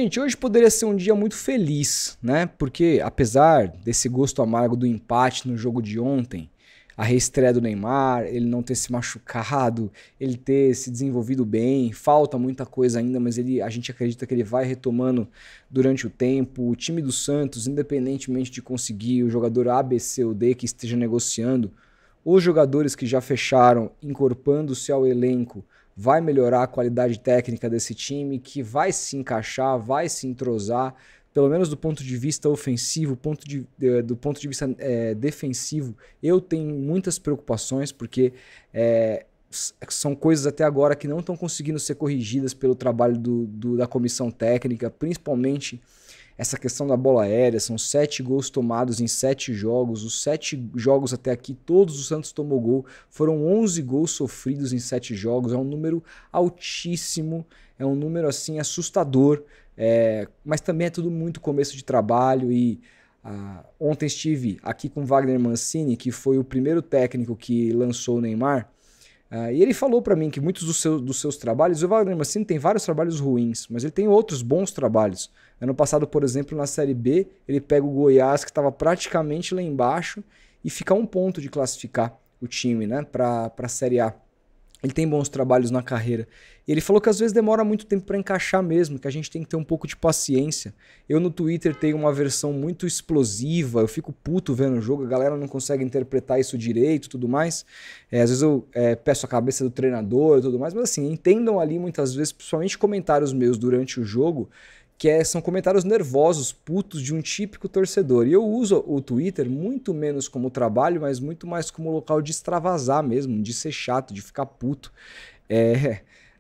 Gente, hoje poderia ser um dia muito feliz, né? Porque apesar desse gosto amargo do empate no jogo de ontem, a reestreia do Neymar, ele não ter se machucado, ele ter se desenvolvido bem, falta muita coisa ainda, mas a gente acredita que ele vai retomando durante o tempo. O time do Santos, independentemente de conseguir o jogador A, B, C ou D que esteja negociando, os jogadores que já fecharam, incorporando-se ao elenco, vai melhorar a qualidade técnica desse time, que vai se encaixar, vai se entrosar, pelo menos do ponto de vista ofensivo, do ponto de vista defensivo. Eu tenho muitas preocupações, porque são coisas até agora que não estão conseguindo ser corrigidas pelo trabalho da comissão técnica, principalmente essa questão da bola aérea. São 7 gols tomados em 7 jogos. Os 7 jogos até aqui, todos o Santos tomou gol. Foram 11 gols sofridos em 7 jogos. É um número altíssimo. É um número assim assustador. Mas também é tudo muito começo de trabalho. E ontem estive aqui com o Wagner Mancini, que foi o primeiro técnico que lançou o Neymar. E ele falou para mim que muitos dos seus trabalhos, o Wagner Mancini tem vários trabalhos ruins, mas ele tem outros bons trabalhos. Ano passado, por exemplo, na Série B, ele pega o Goiás, que estava praticamente lá embaixo, e fica a um ponto de classificar o time, né, para a Série A. Ele tem bons trabalhos na carreira. E ele falou que às vezes demora muito tempo para encaixar mesmo, que a gente tem que ter um pouco de paciência. Eu no Twitter tenho uma versão muito explosiva, eu fico puto vendo o jogo, a galera não consegue interpretar isso direito e tudo mais. Às vezes eu peço a cabeça do treinador e tudo mais, mas assim, entendam ali muitas vezes, principalmente comentários meus durante o jogo, que são comentários nervosos, putos de um típico torcedor. E eu uso o Twitter muito menos como trabalho, mas muito mais como local de extravasar mesmo, de ser chato, de ficar puto.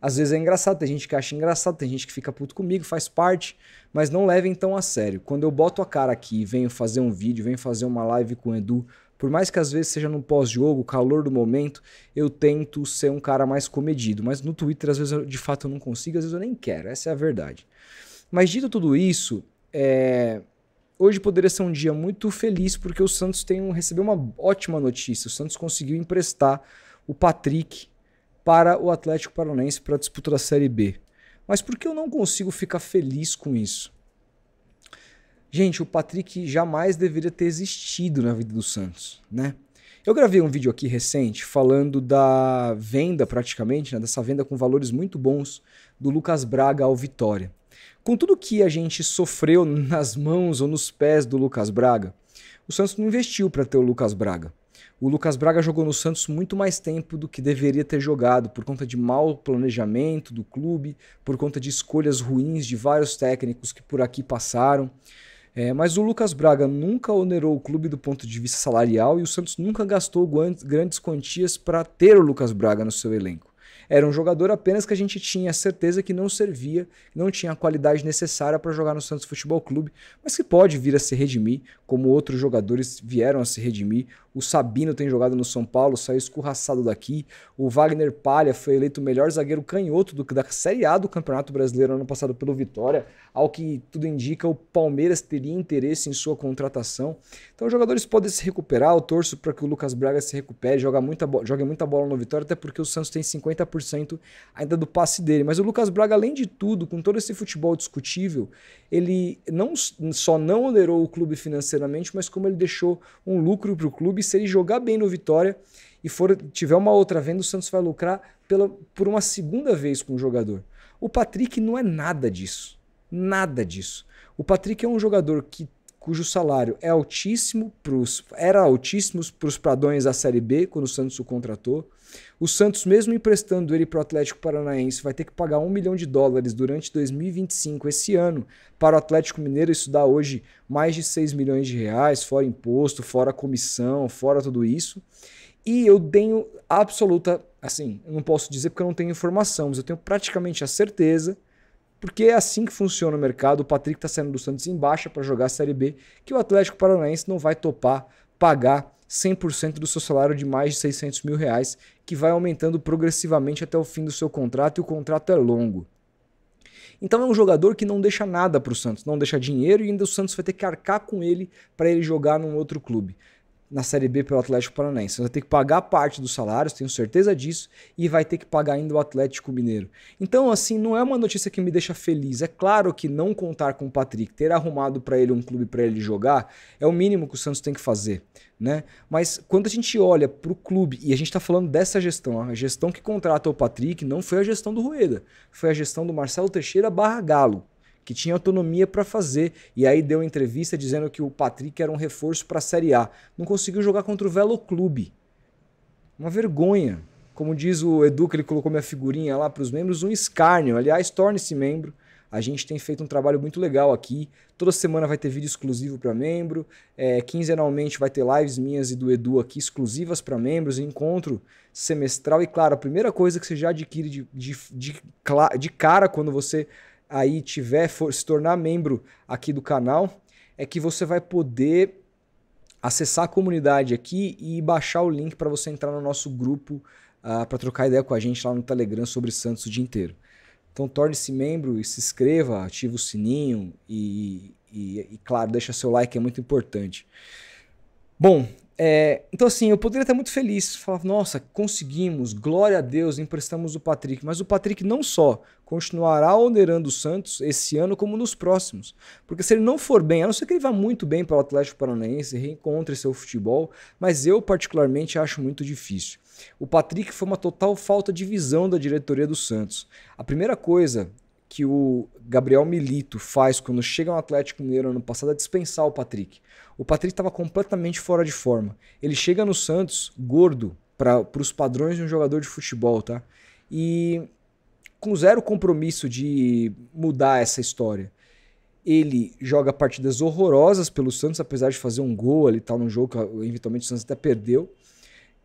Às vezes é engraçado, tem gente que acha engraçado, tem gente que fica puto comigo, faz parte, mas não levem tão a sério. Quando eu boto a cara aqui, venho fazer um vídeo, venho fazer uma live com o Edu, por mais que às vezes seja no pós-jogo, calor do momento, eu tento ser um cara mais comedido. Mas no Twitter, às vezes, de fato, eu não consigo, às vezes eu nem quero, essa é a verdade. Mas dito tudo isso, hoje poderia ser um dia muito feliz porque o Santos recebeu uma ótima notícia. O Santos conseguiu emprestar o Patrick para o Atlético Paranaense para a disputa da Série B. Mas por que eu não consigo ficar feliz com isso? Gente, o Patrick jamais deveria ter existido na vida do Santos, né? Eu gravei um vídeo aqui recente falando da venda praticamente, né, dessa venda com valores muito bons do Lucas Braga ao Vitória. Com tudo que a gente sofreu nas mãos ou nos pés do Lucas Braga, o Santos não investiu para ter o Lucas Braga. O Lucas Braga jogou no Santos muito mais tempo do que deveria ter jogado, por conta de mau planejamento do clube, por conta de escolhas ruins de vários técnicos que por aqui passaram. Mas o Lucas Braga nunca onerou o clube do ponto de vista salarial e o Santos nunca gastou grandes quantias para ter o Lucas Braga no seu elenco. Era um jogador apenas que a gente tinha certeza que não servia, não tinha a qualidade necessária para jogar no Santos Futebol Clube, mas que pode vir a se redimir, como outros jogadores vieram a se redimir. O Sabino tem jogado no São Paulo, saiu escorraçado daqui. O Wagner Palha foi eleito o melhor zagueiro canhoto da Série A do Campeonato Brasileiro ano passado pelo Vitória. Ao que tudo indica, o Palmeiras teria interesse em sua contratação. Então os jogadores podem se recuperar. Eu torço para que o Lucas Braga se recupere, jogue muita bola no Vitória, até porque o Santos tem 50% ainda do passe dele. Mas o Lucas Braga, além de tudo, com todo esse futebol discutível, ele não só não onerou o clube financeiramente, mas como ele deixou um lucro para o clube. Se ele jogar bem no Vitória e tiver uma outra venda, o Santos vai lucrar por uma segunda vez com o jogador. O Patrick não é nada disso. Nada disso. O Patrick é um jogador cujo salário era altíssimo para os padrões da Série B, quando o Santos o contratou. O Santos, mesmo emprestando ele para o Atlético Paranaense, vai ter que pagar US$1 milhão durante 2025, esse ano, para o Atlético Mineiro. Isso dá hoje mais de R$6 milhões, fora imposto, fora comissão, fora tudo isso. E eu tenho absoluta, assim, eu não posso dizer porque eu não tenho informação, mas eu tenho praticamente a certeza, porque é assim que funciona o mercado. O Patrick está saindo do Santos em baixa para jogar a Série B, que o Atlético Paranaense não vai topar pagar 100% do seu salário de mais de R$600 mil, que vai aumentando progressivamente até o fim do seu contrato, e o contrato é longo. Então é um jogador que não deixa nada para o Santos, não deixa dinheiro, e ainda o Santos vai ter que arcar com ele para ele jogar num outro clube. na Série B pelo Atlético Paranaense. Você vai ter que pagar parte dos salários, tenho certeza disso, e vai ter que pagar ainda o Atlético Mineiro. Então, assim, não é uma notícia que me deixa feliz. É claro que não contar com o Patrick, ter arrumado para ele um clube para ele jogar, é o mínimo que o Santos tem que fazer, né? Mas quando a gente olha para o clube, e a gente está falando dessa gestão, a gestão que contrata o Patrick não foi a gestão do Rueda, foi a gestão do Marcelo Teixeira / Galo, que tinha autonomia para fazer, e aí deu entrevista dizendo que o Patrick era um reforço para a Série A. Não conseguiu jogar contra o Velo Clube. Uma vergonha. Como diz o Edu, que ele colocou minha figurinha lá para os membros, um escárnio. Aliás, torne-se membro. A gente tem feito um trabalho muito legal aqui. Toda semana vai ter vídeo exclusivo para membro. Quinzenalmente vai ter lives minhas e do Edu aqui exclusivas para membros. Encontro semestral. E claro, a primeira coisa que você já adquire de cara quando você aí se tornar membro aqui do canal, é que você vai poder acessar a comunidade aqui e baixar o link para você entrar no nosso grupo para trocar ideia com a gente lá no Telegram sobre Santos o dia inteiro. Então torne-se membro e se inscreva, ative o sininho e claro, deixa seu like, é muito importante. Bom, então assim, eu poderia estar muito feliz, falar, nossa, conseguimos, glória a Deus, emprestamos o Patrick, mas o Patrick não só continuará onerando o Santos esse ano, como nos próximos, porque se ele não for bem, a não ser que ele vá muito bem para o Atlético Paranaense, reencontre seu futebol, mas eu particularmente acho muito difícil. O Patrick foi uma total falta de visão da diretoria do Santos. A primeira coisa que o Gabriel Milito faz quando chega no Atlético Mineiro ano passado é dispensar o Patrick. O Patrick estava completamente fora de forma. Ele chega no Santos gordo para os padrões de um jogador de futebol, tá? E com zero compromisso de mudar essa história. Ele joga partidas horrorosas pelo Santos, apesar de fazer um gol ali, tal, num jogo que eventualmente o Santos até perdeu.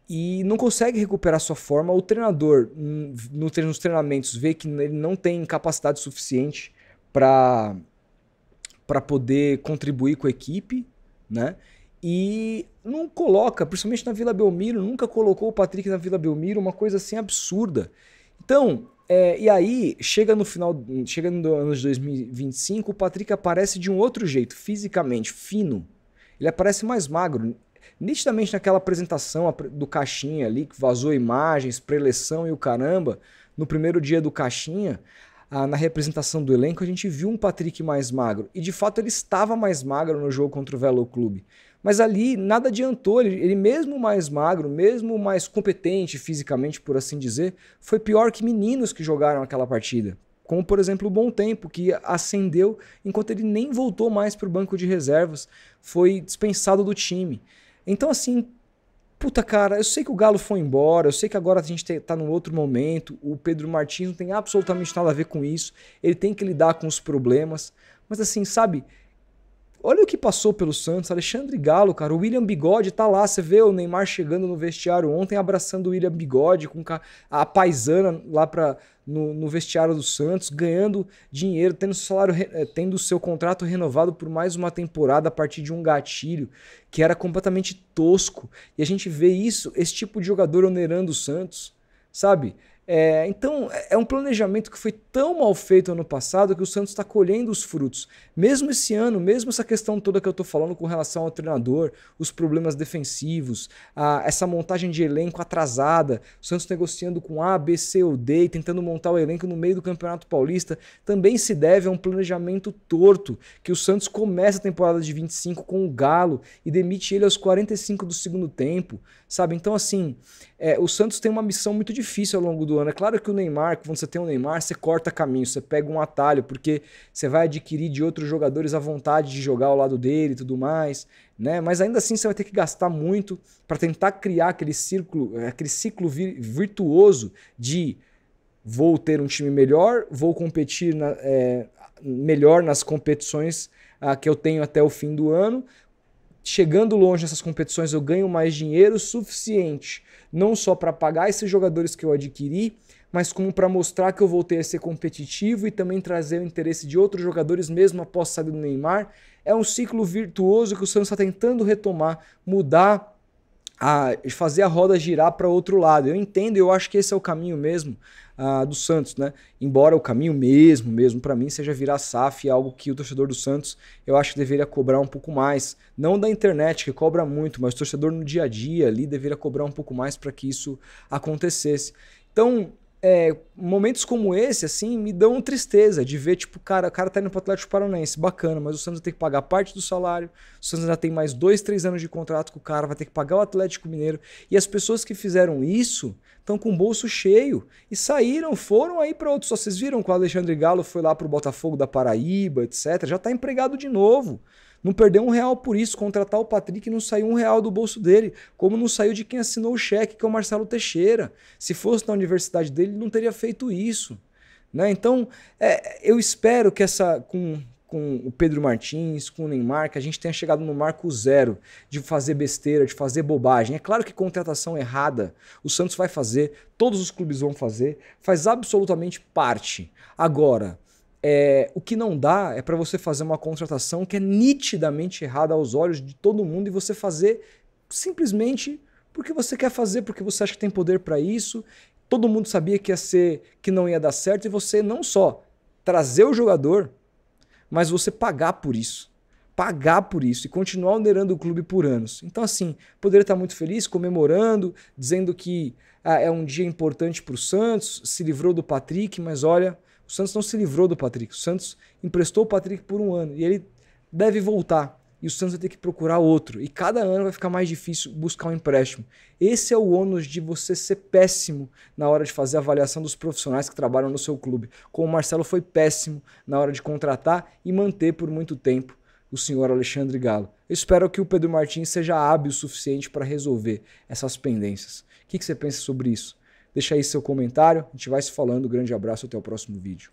E não consegue recuperar sua forma. O treinador, nos treinamentos, vê que ele não tem capacidade suficiente para poder contribuir com a equipe, né? E não coloca, principalmente na Vila Belmiro, nunca colocou o Patrick na Vila Belmiro, uma coisa assim absurda. Então, e aí, chega no ano de 2025, o Patrick aparece de um outro jeito, fisicamente, fino. Ele aparece mais magro. Nitidamente naquela apresentação do Caixinha ali, que vazou imagens, preleção e o caramba, no primeiro dia do Caixinha, na representação do elenco, a gente viu um Patrick mais magro. E de fato ele estava mais magro no jogo contra o Velo Clube. Mas ali nada adiantou, ele mesmo mais magro, mesmo mais competente fisicamente, por assim dizer, foi pior que meninos que jogaram aquela partida. Como, por exemplo, o Bom Tempo, que ascendeu enquanto ele nem voltou mais para o banco de reservas, foi dispensado do time. Então, assim, puta cara, eu sei que o Galo foi embora, eu sei que agora a gente tá num outro momento, o Pedro Martins não tem absolutamente nada a ver com isso, ele tem que lidar com os problemas, mas assim, sabe, olha o que passou pelo Santos, Alexandre Galo, cara, o William Bigode tá lá, você vê o Neymar chegando no vestiário ontem, abraçando o William Bigode, com a paisana lá no vestiário do Santos, ganhando dinheiro, tendo seu contrato renovado por mais uma temporada a partir de um gatilho que era completamente tosco. E a gente vê esse tipo de jogador onerando o Santos, sabe? Então, é um planejamento que foi tão mal feito ano passado que o Santos está colhendo os frutos. Mesmo esse ano, mesmo essa questão toda que eu estou falando com relação ao treinador, os problemas defensivos, essa montagem de elenco atrasada, o Santos negociando com A, B, C ou D e tentando montar o elenco no meio do Campeonato Paulista, também se deve a um planejamento torto, que o Santos começa a temporada de 25 com o Galo e demite ele aos 45 do segundo tempo, sabe? Então, assim, o Santos tem uma missão muito difícil ao longo do ano. É claro que o Neymar, quando você tem o Neymar, você corta caminho, você pega um atalho, porque você vai adquirir de outros jogadores a vontade de jogar ao lado dele e tudo mais, né? Mas ainda assim você vai ter que gastar muito para tentar criar aquele ciclo virtuoso de vou ter um time melhor, vou competir melhor nas competições que eu tenho até o fim do ano. Chegando longe nessas competições eu ganho mais dinheiro suficiente, não só para pagar esses jogadores que eu adquiri, mas como para mostrar que eu voltei a ser competitivo e também trazer o interesse de outros jogadores mesmo após sair do Neymar. É um ciclo virtuoso que o Santos está tentando retomar, mudar fazer a roda girar para outro lado. Eu entendo, eu acho que esse é o caminho mesmo do Santos, né? Embora o caminho mesmo para mim seja virar SAF, algo que o torcedor do Santos eu acho que deveria cobrar um pouco mais. Não da internet, que cobra muito, mas o torcedor no dia a dia ali deveria cobrar um pouco mais para que isso acontecesse. Então, momentos como esse, assim, me dão tristeza de ver, tipo, o cara tá indo pro Atlético Paranaense, bacana, mas o Santos vai ter que pagar parte do salário, o Santos ainda tem mais 2, 3 anos de contrato com o cara, vai ter que pagar o Atlético Mineiro, e as pessoas que fizeram isso estão com o bolso cheio, e foram aí para outros, vocês viram que o Alexandre Galo foi lá pro Botafogo da Paraíba, etc, já tá empregado de novo. Não perdeu R$1 por isso, contratar o Patrick não saiu R$1 do bolso dele, como não saiu de quem assinou o cheque, que é o Marcelo Teixeira. Se fosse na universidade dele, ele não teria feito isso. Né? Então, eu espero que com o Pedro Martins, com o Neymar, que a gente tenha chegado no marco zero de fazer besteira, de fazer bobagem. É claro que contratação errada o Santos vai fazer, todos os clubes vão fazer, faz absolutamente parte. Agora, o que não dá é para você fazer uma contratação que é nitidamente errada aos olhos de todo mundo e você fazer simplesmente porque você quer fazer, porque você acha que tem poder para isso. Todo mundo sabia que não ia dar certo e você não só trazer o jogador, mas você pagar por isso. Pagar por isso e continuar onerando o clube por anos. Então, assim, poderia estar muito feliz, comemorando, dizendo que é um dia importante para o Santos, se livrou do Patrick, mas olha, o Santos não se livrou do Patrick. O Santos emprestou o Patrick por 1 ano e ele deve voltar. E o Santos vai ter que procurar outro. E cada ano vai ficar mais difícil buscar um empréstimo. Esse é o ônus de você ser péssimo na hora de fazer a avaliação dos profissionais que trabalham no seu clube. Como o Marcelo foi péssimo na hora de contratar e manter por muito tempo o senhor Alexandre Galo. Eu espero que o Pedro Martins seja hábil o suficiente para resolver essas pendências. O que você pensa sobre isso? Deixa aí seu comentário, a gente vai se falando. Grande abraço, até o próximo vídeo.